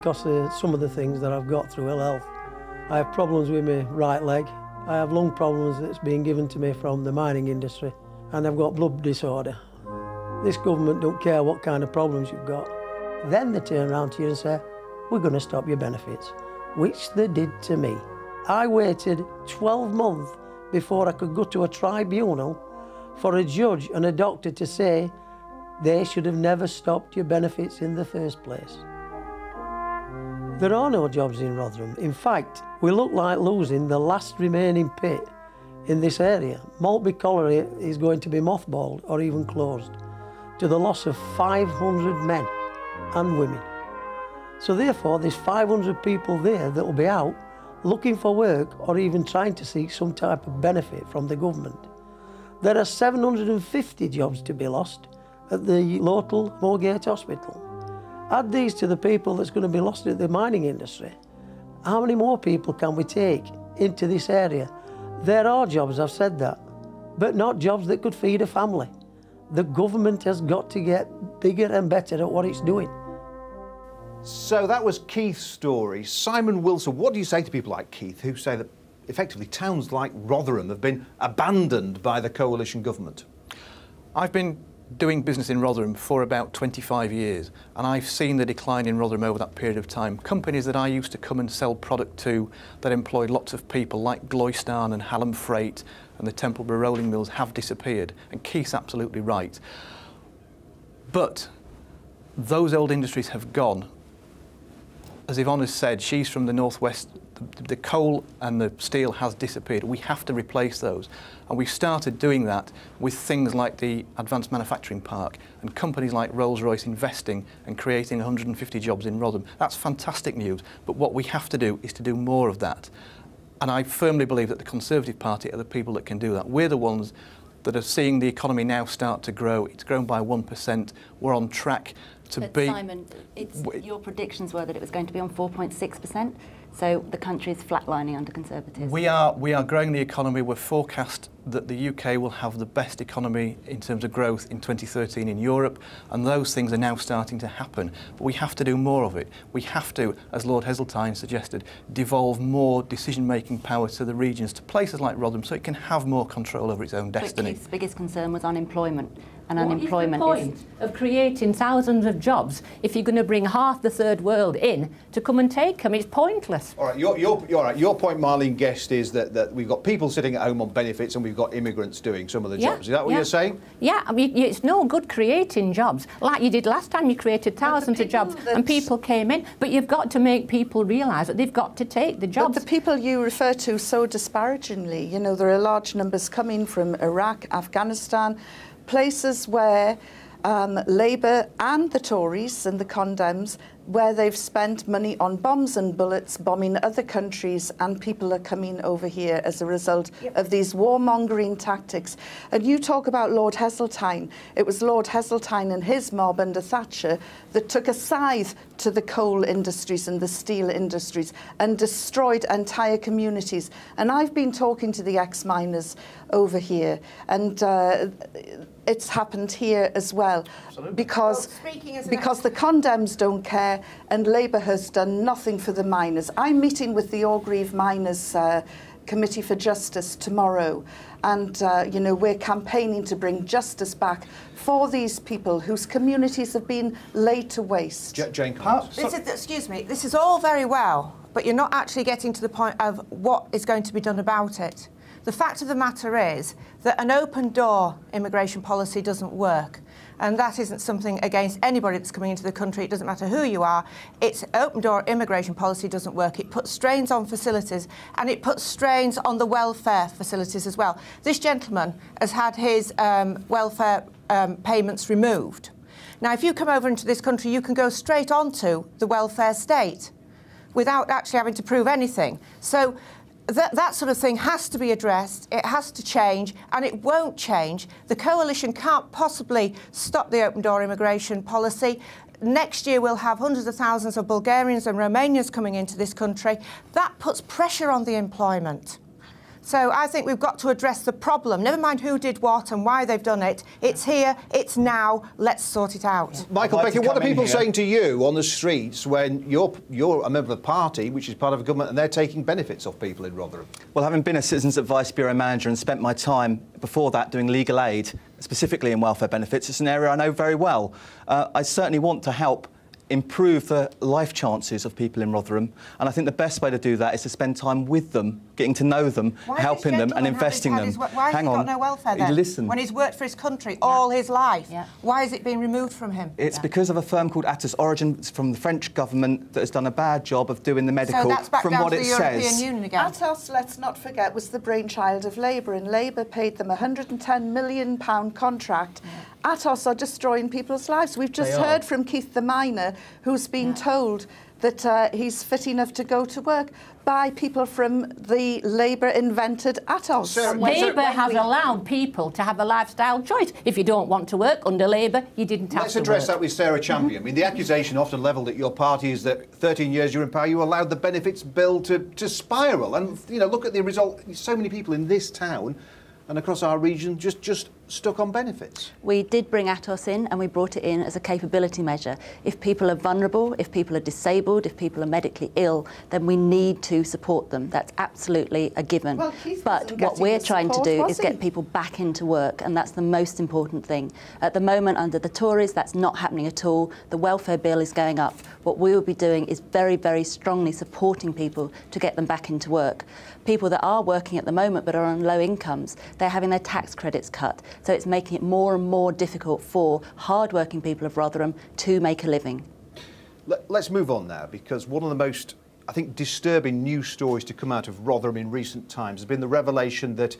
Because of some of the things that I've got through ill health. I have problems with my right leg. I have lung problems that's been given to me from the mining industry. And I've got blood disorder. This government don't care what kind of problems you've got. Then they turn around to you and say, we're going to stop your benefits, which they did to me. I waited 12 months before I could go to a tribunal for a judge and a doctor to say they should have never stopped your benefits in the first place. There are no jobs in Rotherham. In fact, we look like losing the last remaining pit in this area. Maltby Colliery is going to be mothballed or even closed, to the loss of 500 men and women. So therefore, there's 500 people there that will be out looking for work or even trying to seek some type of benefit from the government. There are 750 jobs to be lost at the local Moorgate Hospital. Add these to the people that's going to be lost at the mining industry. How many more people can we take into this area? There are jobs, I've said that, but not jobs that could feed a family. The government has got to get bigger and better at what it's doing. So that was Keith's story. Simon Wilson, what do you say to people like Keith who say that effectively towns like Rotherham have been abandoned by the coalition government? I've been doing business in Rotherham for about 25 years, and I've seen the decline in Rotherham over that period of time. Companies that I used to come and sell product to that employed lots of people, like Gloystan and Hallam Freight and the Templeborough Rolling Mills, have disappeared, and Keith's absolutely right. But those old industries have gone. As Yvonne has said, she's from the northwest. The coal and the steel has disappeared. We have to replace those. And we've started doing that with things like the Advanced Manufacturing Park and companies like Rolls-Royce investing and creating 150 jobs in Rotherham. That's fantastic news, but what we have to do is to do more of that. And I firmly believe that the Conservative Party are the people that can do that. We're the ones that are seeing the economy now start to grow. It's grown by 1%. We're on track to be... Simon, your predictions were that it was going to be on 4.6%. So the country is flatlining under Conservatives. We are growing the economy. We're forecast that the UK will have the best economy in terms of growth in 2013 in Europe, and those things are now starting to happen. But we have to do more of it. We have to, as Lord Heseltine suggested, devolve more decision-making power to the regions, to places like Rotherham, so it can have more control over its own destiny. But Keith's biggest concern was unemployment. And what unemployment is the point of creating thousands of jobs if you're going to bring half the third world in to come and take them? It's pointless. All right, your point, Marlene Guest, is that we've got people sitting at home on benefits and we've got immigrants doing some of the jobs. Is that what you're saying? Yeah, I mean, it's no good creating jobs like you did last time. You created thousands of jobs and people came in, but you've got to make people realise that they've got to take the jobs. But the people you refer to so disparagingly, you know, there are large numbers coming from Iraq, Afghanistan, places where Labour and the Tories and the Condems, where they've spent money on bombs and bullets bombing other countries, and people are coming over here as a result of these warmongering tactics. And you talk about Lord Heseltine. It was Lord Heseltine and his mob under Thatcher that took a scythe to the coal industries and the steel industries and destroyed entire communities. And I've been talking to the ex-miners over here, and it's happened here as well. Absolutely. Because the Condems don't care and Labour has done nothing for the miners. I'm meeting with the Orgreave Miners Committee for Justice tomorrow, and you know, we're campaigning to bring justice back for these people whose communities have been laid to waste. Jane, excuse me, this is all very well, but you're not actually getting to the point of what is going to be done about it. The fact of the matter is that an open-door immigration policy doesn't work. And that isn't something against anybody that's coming into the country. It doesn't matter who you are. It's open-door immigration policy doesn't work. It puts strains on facilities, and it puts strains on the welfare facilities as well. This gentleman has had his welfare payments removed. Now, if you come over into this country, you can go straight onto the welfare state without actually having to prove anything. So that sort of thing has to be addressed, it has to change, and it won't change. The coalition can't possibly stop the open-door immigration policy. Next year we'll have hundreds of thousands of Bulgarians and Romanians coming into this country. That puts pressure on the employment. So I think we've got to address the problem. Never mind who did what and why they've done it. It's here, it's now, let's sort it out. Michael Beckett, what are people saying to you on the streets when you're a member of the party, which is part of a government, and they're taking benefits off people in Rotherham? Well, having been a Citizens Advice Bureau manager and spent my time before that doing legal aid, specifically in welfare benefits, it's an area I know very well. I certainly want to help improve the life chances of people in Rotherham, and I think the best way to do that is to spend time with them, getting to know them, helping them and investing them. Why has he got no welfare then? Listen. When he's worked for his country all his life, why is it being removed from him? It's because of a firm called Atos Origin from the French government that has done a bad job of doing the medical. So that's back from down what to the it European says. Union again. Atos, let's not forget, was the brainchild of Labour, and Labour paid them a £110 million contract. Atos are destroying people's lives. We've just heard from Keith the miner, who's been told that he's fit enough to go to work by people from the Labour-invented Atos. Labour has allowed people to have a lifestyle choice. If you don't want to work under Labour, you didn't have to work. Let's address that with Sarah Champion. I mean, the accusation often levelled at your party is that 13 years you're in power, you allowed the benefits bill to spiral. And, you know, look at the result. So many people in this town and across our region just stuck on benefits. We did bring Atos in, and we brought it in as a capability measure. If people are vulnerable, if people are disabled, if people are medically ill, then we need to support them. That's absolutely a given. Well, but what we're trying to do is get people back into work, and that's the most important thing. At the moment, under the Tories, that's not happening at all. The welfare bill is going up. What we will be doing is very, very strongly supporting people to get them back into work. People that are working at the moment but are on low incomes, they're having their tax credits cut. So it's making it more and more difficult for hard-working people of Rotherham to make a living. Let's move on now, because one of the most, I think, disturbing news stories to come out of Rotherham in recent times has been the revelation that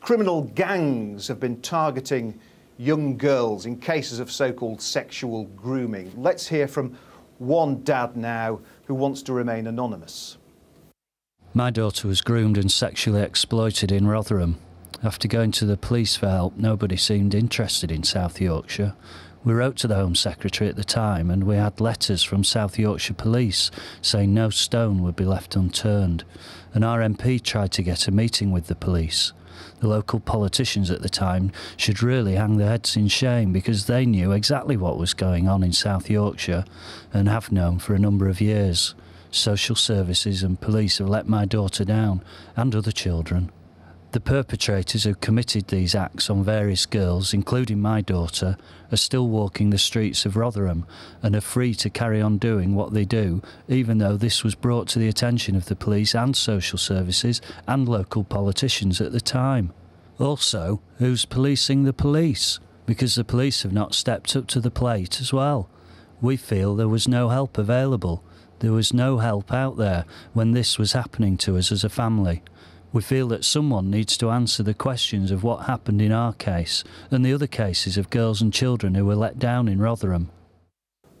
criminal gangs have been targeting young girls in cases of so-called sexual grooming. Let's hear from one dad now who wants to remain anonymous. My daughter was groomed and sexually exploited in Rotherham. After going to the police for help, nobody seemed interested in South Yorkshire. We wrote to the Home Secretary at the time, and we had letters from South Yorkshire Police saying no stone would be left unturned. An RMP tried to get a meeting with the police. The local politicians at the time should really hang their heads in shame, because they knew exactly what was going on in South Yorkshire and have known for a number of years. Social services and police have let my daughter down, and other children. The perpetrators who committed these acts on various girls, including my daughter, are still walking the streets of Rotherham and are free to carry on doing what they do, even though this was brought to the attention of the police and social services and local politicians at the time. Also, who's policing the police? Because the police have not stepped up to the plate as well. We feel there was no help available. There was no help out there when this was happening to us as a family. We feel that someone needs to answer the questions of what happened in our case and the other cases of girls and children who were let down in Rotherham.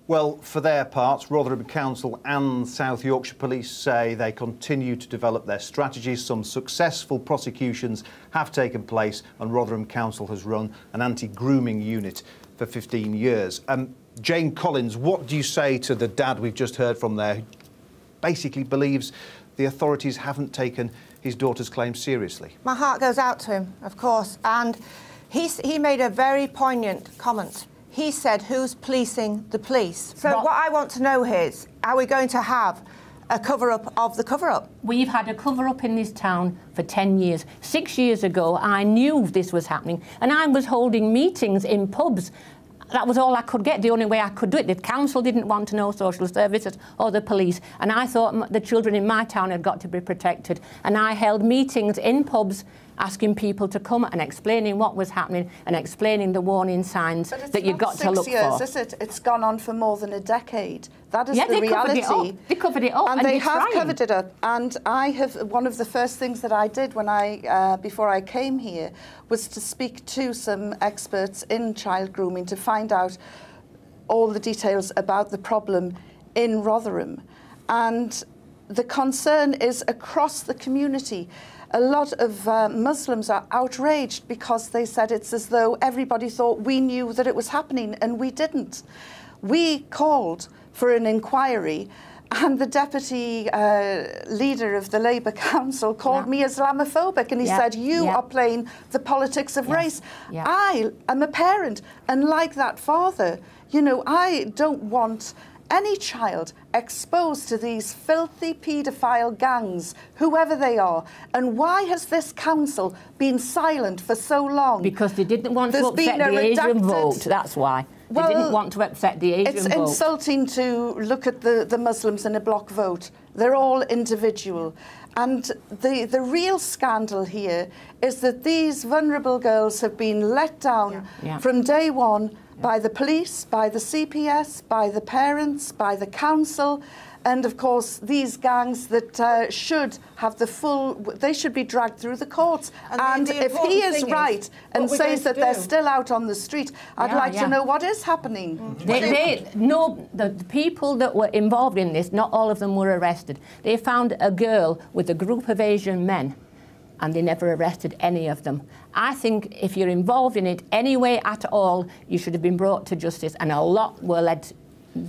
Well, for their parts, Rotherham Council and South Yorkshire Police say they continue to develop their strategies. Some successful prosecutions have taken place, and Rotherham Council has run an anti-grooming unit for 15 years. Jane Collins, what do you say to the dad we've just heard from there, who basically believes the authorities haven't taken his daughter's claims seriously? My heart goes out to him, of course, and he made a very poignant comment. He said, who's policing the police? So what I want to know is, are we going to have a cover-up of the cover-up? We've had a cover-up in this town for 10 years. 6 years ago, I knew this was happening, and I was holding meetings in pubs. That was all I could get, the only way I could do it. The council didn't want to know social services or the police, and I thought the children in my town had got to be protected. And I held meetings in pubs asking people to come and explaining what was happening and explaining the warning signs that you've got to look for. But it's not 6 years, is it? It's gone on for more than a decade. That is the reality. They covered it up. And they have covered it up. And I have, one of the first things that I did when before I came here was to speak to some experts in child grooming to find out all the details about the problem in Rotherham. And the concern is across the community. A lot of Muslims are outraged because they said it's as though everybody thought we knew that it was happening, and we didn't. We called for an inquiry And the deputy leader of the Labour Council called me Islamophobic, and he said, you are playing the politics of race. I am a parent, and like that father, you know, I don't want any child exposed to these filthy paedophile gangs, whoever they are. And why has this council been silent for so long? Because they didn't want to upset the Asian vote, that's why. They didn't want to upset the Asian vote. It's insulting to look at the Muslims in a block vote. They're all individual. And the real scandal here is that these vulnerable girls have been let down from day one by the police, by the CPS, by the parents, by the council, and of course these gangs that should have the full, they should be dragged through the courts. And if he is right and says that they're still out on the street, I'd like to know what is happening. The people that were involved in this, not all of them were arrested. They found a girl with a group of Asian men, and they never arrested any of them. I think if you're involved in it any way at all, you should have been brought to justice, and a lot were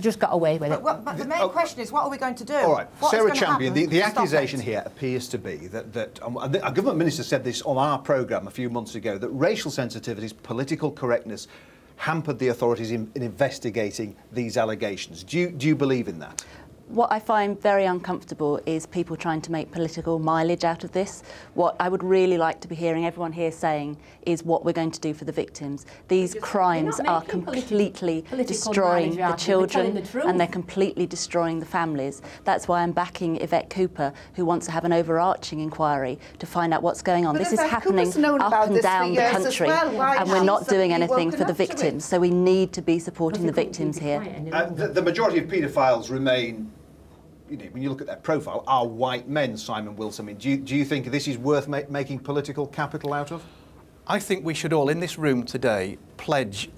just got away with it. But the main question is, what are we going to do? All right, Sarah Champion, the accusation here appears to be that a government minister said this on our programme a few months ago, that racial sensitivities, political correctness, hampered the authorities in investigating these allegations. Do you believe in that? What I find very uncomfortable is people trying to make political mileage out of this. What I would really like to be hearing everyone here saying is what we're going to do for the victims. These crimes are completely destroying the children, and they're completely destroying the families. That's why I'm backing Yvette Cooper, who wants to have an overarching inquiry to find out what's going on. This is happening up and down the country, and we're not doing anything for the victims. So we need to be supporting the victims here. The majority of paedophiles remain, you know, when you look at their profile, are white men, Simon Wilson. I mean, do you think this is worth making political capital out of? I think we should all, in this room today, pledge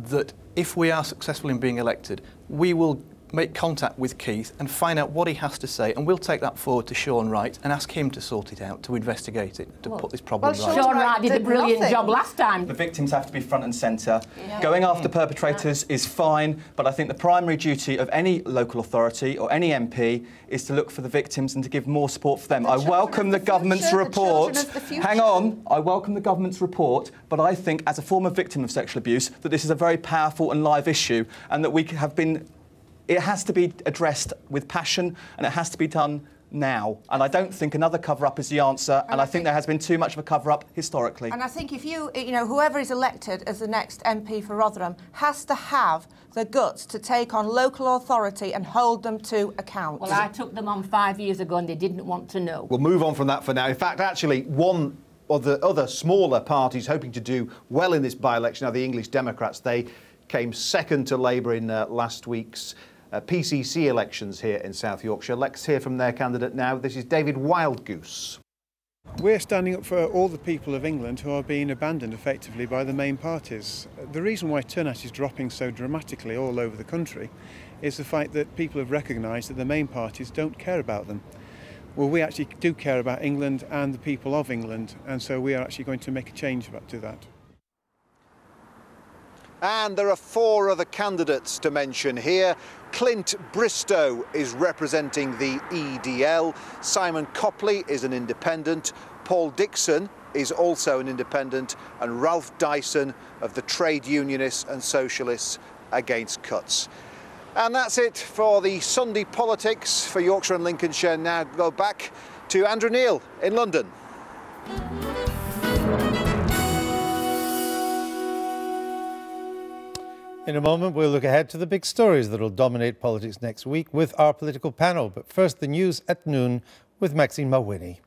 that if we are successful in being elected, we will make contact with Keith and find out what he has to say, and we'll take that forward to Sean Wright and ask him to sort it out, to investigate it, to put this problem right. Sean Wright did a brilliant job last time. The victims have to be front and centre. Going after perpetrators is fine, but I think the primary duty of any local authority or any MP is to look for the victims and to give more support for them. I welcome the government's report. Hang on, I welcome the government's report, but I think as a former victim of sexual abuse that this is a very powerful and live issue, and that we have been. It has to be addressed with passion, and it has to be done now. And I don't think another cover-up is the answer, and I think there has been too much of a cover-up historically. And I think if you know, whoever is elected as the next MP for Rotherham has to have the guts to take on local authority and hold them to account. Well, I took them on 5 years ago, and they didn't want to know. We'll move on from that for now. In fact, actually, one of the other smaller parties hoping to do well in this by-election are the English Democrats. They came second to Labour in last week's PCC elections here in South Yorkshire. Let's hear from their candidate now. This is David Wildgoose. We're standing up for all the people of England who are being abandoned effectively by the main parties. The reason why turnout is dropping so dramatically all over the country is the fact that people have recognised that the main parties don't care about them. Well, we actually do care about England and the people of England, and so we are actually going to make a change to that. And there are 4 other candidates to mention here. Clint Bristow is representing the EDL. Simon Copley is an independent. Paul Dixon is also an independent. And Ralph Dyson of the Trade Unionists and Socialists Against Cuts. And that's it for the Sunday politics for Yorkshire and Lincolnshire. Now go back to Andrew Neil in London. In a moment, we'll look ahead to the big stories that will dominate politics next week with our political panel. But first, the news at noon with Maxine Mawhinney.